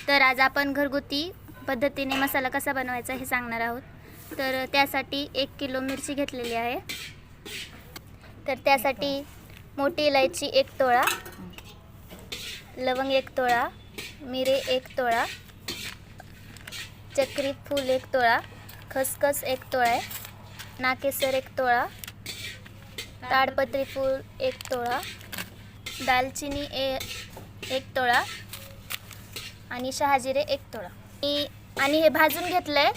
तर आज आपण घरगुती पद्धतीने मसाला कसा बनवायचा हे सांगणार आहोत। तर त्यासाठी 1 किलो मिरची घेतलेली आहे। तर त्यासाठी मोठी इलायची 1 तोळा, लवंग 1 तोळा, मिरे 1 तोळा, चक्री फूल 1 तोळा, खसखस 1 तोळा आहे, नाकेसर 1 तोळा, ताडपत्री फूल 1 तोळा, दालचिनी 1 तोळा आणि शहाजिरे 1 तोळा। आणि हे भाजून घेतलं आहे।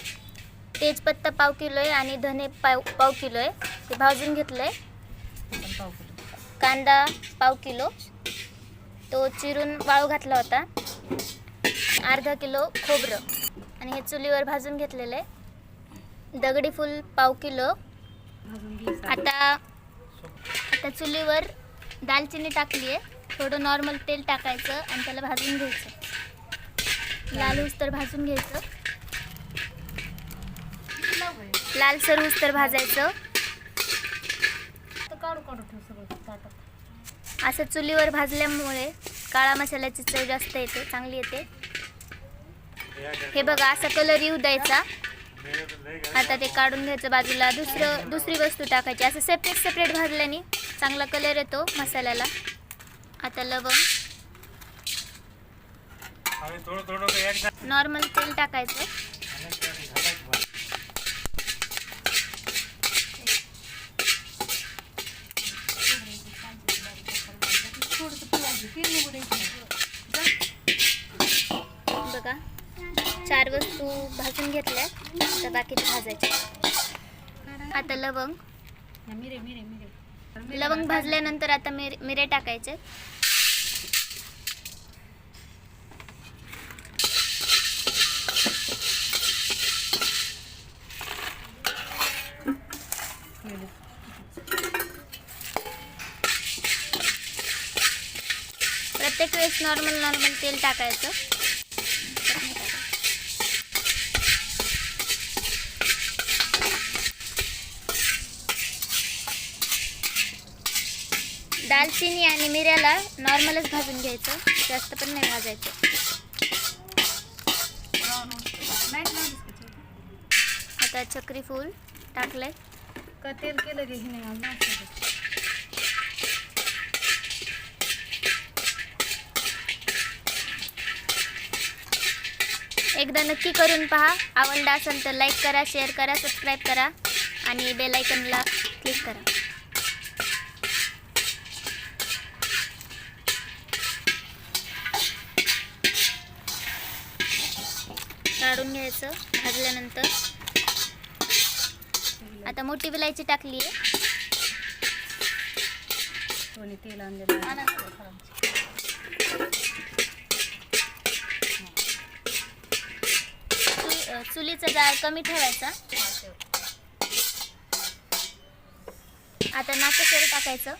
तेजपत्ता पाव किलो आहे आणि धने पाव किलो आहे, ते भाजून घेतलं आहे। कांदा पाव किलो, तो चिरून वाळू घातला होता। अर्धा किलो खोबरं आणि हे चुलीवर भाजून घेतलेलं आहे। दगडी फूल पाव किलो। आता चुलीवर दालचिनी टाकली आहे, थोडं नॉर्मल तेल टाकायचं आणि त्याला भाजून घ्यायचं, लाल होईस्तर भाजून घ्यायचं, लालसर होईस्तर भाजायचं। असं चुलीवर भाजल्यामुळे काळा मसाल्याची चव जास्त येते, चांगली येते। हे बघा, असा कलर येऊ द्यायचा। आता ते काढून घ्यायचं बाजूला। दुसरी वस्तू टाकायची। असं सेपरेट भाजल्याने चांगला कलर येतो मसाल्याला। आता लवंग, नॉर्मल तेल टाकायचं, बघा 4 वस्तू भाजून घेतल्या, तर बाकीचे भाजायचे। आता लवंग भाजल्यानंतर आता मिरे टाकायचे। प्रत्येक वेळेस नॉर्मल तेल टाकायचं। दालचिनी आणि मिऱ्याला नॉर्मलच भाजून घ्यायचं, जास्त पण नाही भाजायचं। आता चक्री फूल टाकलंय, का तेल केलं की नाही। एकदा नक्की करून पहा। आवडलं असेल तर लाईक करा, शेअर करा, सबस्क्राईब करा आणि बेल आयकॉनला क्लिक करा। काढून घ्यायचं भाजल्यानंतर। आता मोठी इलायची टाकली आहे, तेल आणलेलं। चुलीचा जाळ कमी ठेवायचा। आता नाकेसर टाकायचं,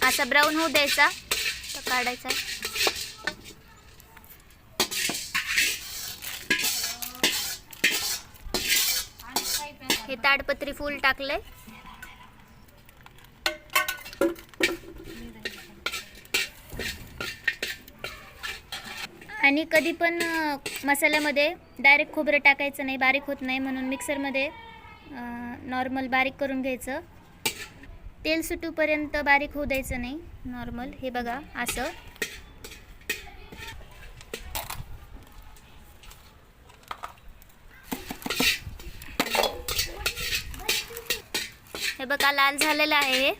असा ब्राऊन होऊ द्यायचा, तर काढायचा। हे ताडपत्री फूल टाकलंय, आणि कधी पण मसाल्यामध्ये डायरेक्ट खोबरं टाकायचं नाही, बारीक होत नाही, म्हणून मिक्सरमध्ये नॉर्मल बारीक करून घ्यायचं। तेल सुटूपर्यंत बारीक होऊ द्यायचं नाही, नॉर्मल। हे बघा असं। हे बघा लाल झालेलं आहे हे।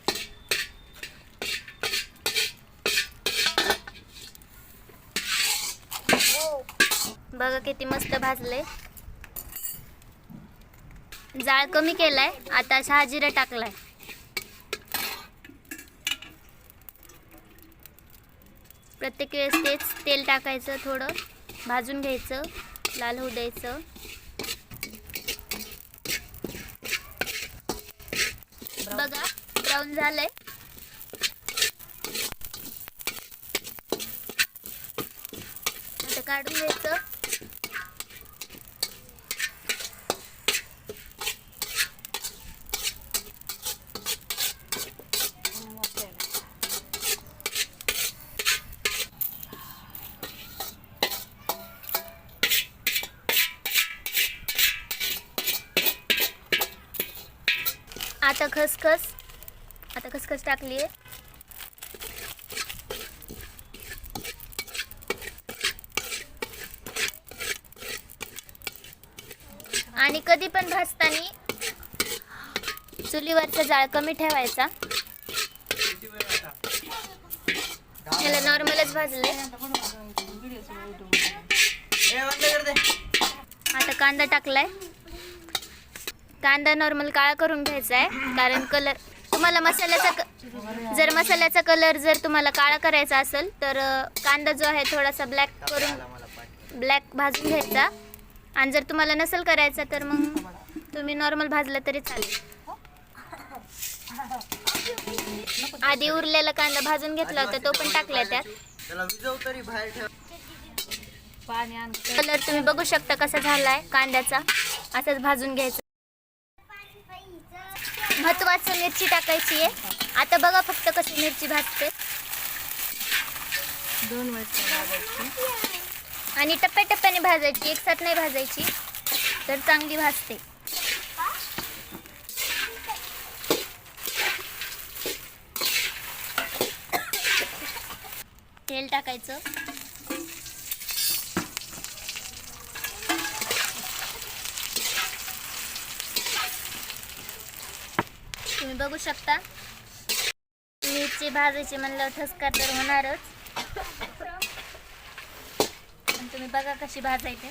बघा किती मस्त भाजले। जाळ कमी केलाय, आता शहाजिरा टाकलाय। प्रत्येक वेळेस तेच तेल टाकायचं, थोडं भाजून घ्यायचं, लाल होऊ द्यायचं। बघा ब्राऊन झालंय। काढून घ्यायचं. आता खसखस टाकली आहे. आणि कधी पण भाजताना चुलीवरचा जाळ कमी ठेवायचा. याला नॉर्मलच भाजले. आता कांदा टाकलाय. कांदा नॉर्मल काळा करून घ्यायचा आहे, कारण कलर तुम्हाला जर मसाल्याचा कलर जर तुम्हाला काळा करायचा असेल तर कांदा जो आहे थोडासा ब्लॅक भाजून घ्यायचा. आणि जर तुम्हाला नसेल करायचा तर मग तुम्ही नॉर्मल भाजला तरी चालेल. आधी उरलेला कांदा भाजून घेतला होता, तो पण टाकला त्यात. कलर तुम्ही बघू शकता कसा झालाय कांद्याचा. असंच भाजून घ्यायचं. महत्वाचं मिरची टाकायची आहे. आता बघा फक्त कशी मिरची भाजते. 2 भाजायची आणि टप्प्याटप्प्याने भाजायची, एकसाथ नाही भाजायची, तर चांगली भाजते. तेल टाकायचं. तुम्ही बघू शकता मिरची भाजायची म्हणलं ठसका तर होणारच. आणि तुम्ही बघा कशी भाजायची.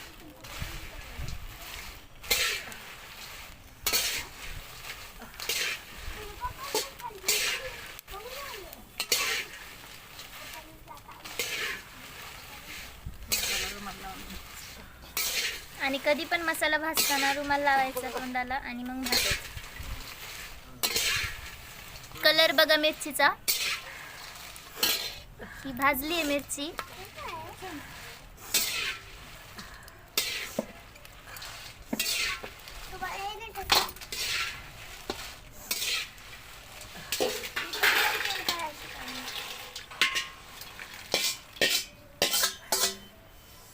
आणि कधी पण मसाला भाजताना रुमाल लावायचा तोंडाला आणि मग भाजायचं. कलर बघा मिरचीचा. ही भाजली आहे मिरची.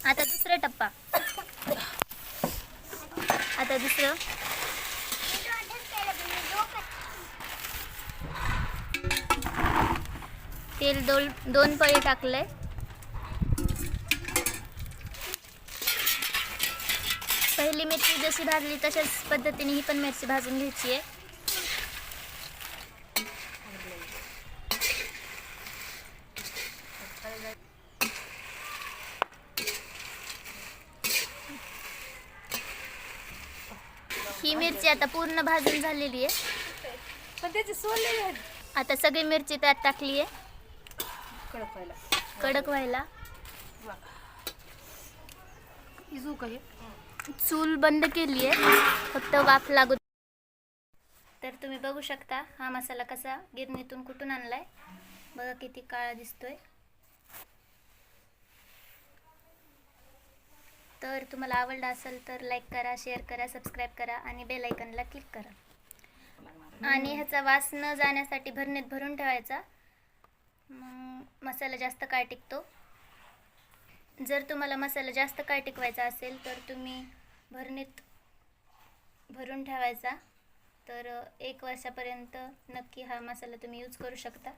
आता दुसरा टप्पा. आता दुसरं. तेल 2 पळी टाकलंय. पहिली मिरची जशी भाजली तशाच पद्धतीने ही पण मिरची भाजून घ्यायची आहे. ही मिरची आता पूर्ण भाजून झालेली आहे. पण त्याचे सोललेले आहेत. आता सगळी मिरची त्यात टाकली आहे कडक व्हायला. चूल बंद केली आहे, फक्त वाफ लागू. तर तुम्ही बघू शकता हा मसाला कसा गिरणीतून कुठून आणलाय. बघा किती काळा दिसतोय. तर तुम्हाला आवडला असेल तर लाईक करा, शेअर करा, सबस्क्राईब करा आणि बेल आयकॉनला क्लिक करा. आणि ह्याचा वास न जाण्यासाठी भरणीत भरून ठेवायचा, मग मसाला जास्त काळ टिकतो. जर तुम्हाला मसाला जास्त काळ टिकवायचा असेल तर तुम्ही भरणीत भरून ठेवायचा, तर 1 वर्षापर्यंत नक्की हा मसाला तुम्ही यूज करू शकता.